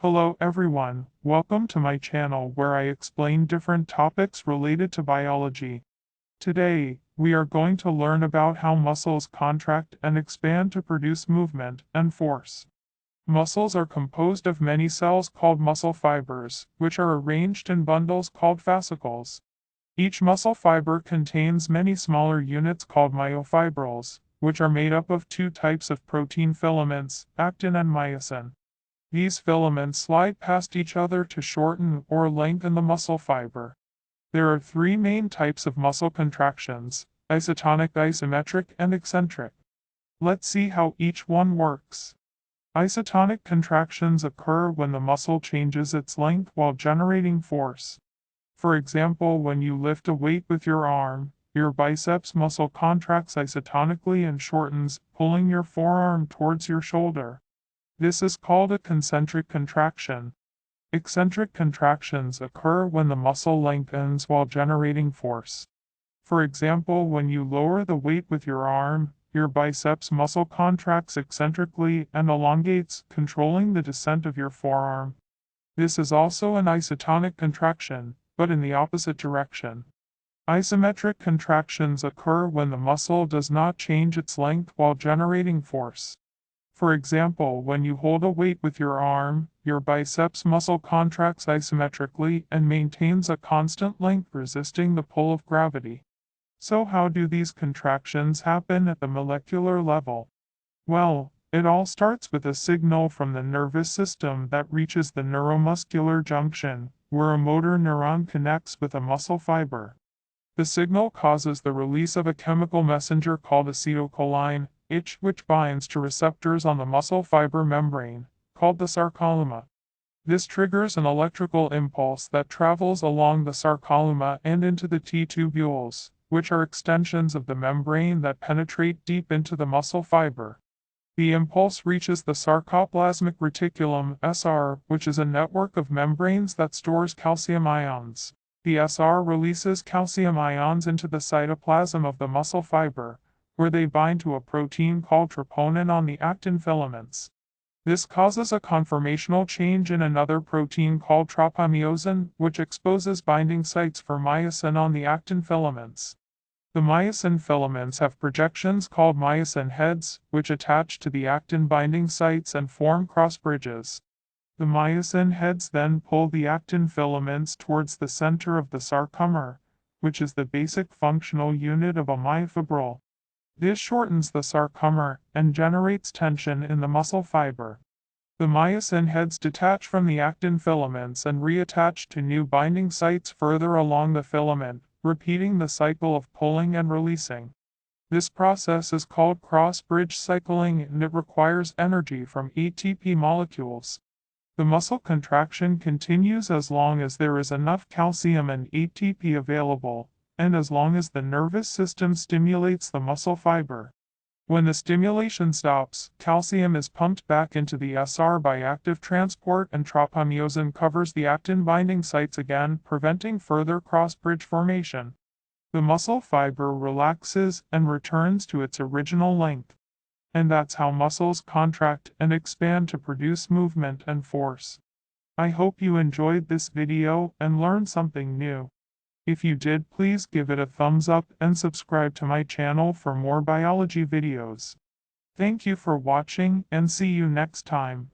Hello everyone, welcome to my channel where I explain different topics related to biology. Today, we are going to learn about how muscles contract and expand to produce movement and force. Muscles are composed of many cells called muscle fibers, which are arranged in bundles called fascicles. Each muscle fiber contains many smaller units called myofibrils, which are made up of two types of protein filaments, actin and myosin. These filaments slide past each other to shorten or lengthen the muscle fiber. There are three main types of muscle contractions: isotonic, isometric, and eccentric. Let's see how each one works. Isotonic contractions occur when the muscle changes its length while generating force. For example, when you lift a weight with your arm, your biceps muscle contracts isotonically and shortens, pulling your forearm towards your shoulder. This is called a concentric contraction. Eccentric contractions occur when the muscle lengthens while generating force. For example, when you lower the weight with your arm, your biceps muscle contracts eccentrically and elongates, controlling the descent of your forearm. This is also an isotonic contraction, but in the opposite direction. Isometric contractions occur when the muscle does not change its length while generating force. For example, when you hold a weight with your arm, your biceps muscle contracts isometrically and maintains a constant length resisting the pull of gravity. So how do these contractions happen at the molecular level? Well, it all starts with a signal from the nervous system that reaches the neuromuscular junction, where a motor neuron connects with a muscle fiber. The signal causes the release of a chemical messenger called acetylcholine, which binds to receptors on the muscle fiber membrane, called the sarcolemma. This triggers an electrical impulse that travels along the sarcolemma and into the T-tubules, which are extensions of the membrane that penetrate deep into the muscle fiber. The impulse reaches the sarcoplasmic reticulum, SR, which is a network of membranes that stores calcium ions. The SR releases calcium ions into the cytoplasm of the muscle fiber, where they bind to a protein called troponin on the actin filaments. This causes a conformational change in another protein called tropomyosin, which exposes binding sites for myosin on the actin filaments. The myosin filaments have projections called myosin heads, which attach to the actin binding sites and form cross bridges. The myosin heads then pull the actin filaments towards the center of the sarcomer, which is the basic functional unit of a myofibril. This shortens the sarcomer and generates tension in the muscle fiber. The myosin heads detach from the actin filaments and reattach to new binding sites further along the filament, repeating the cycle of pulling and releasing. This process is called cross-bridge cycling and it requires energy from ATP molecules. The muscle contraction continues as long as there is enough calcium and ATP available, and as long as the nervous system stimulates the muscle fiber. When the stimulation stops, calcium is pumped back into the SR by active transport and tropomyosin covers the actin binding sites again, preventing further cross-bridge formation. The muscle fiber relaxes and returns to its original length. And that's how muscles contract and expand to produce movement and force. I hope you enjoyed this video and learned something new. If you did, please give it a thumbs up and subscribe to my channel for more biology videos. Thank you for watching and see you next time.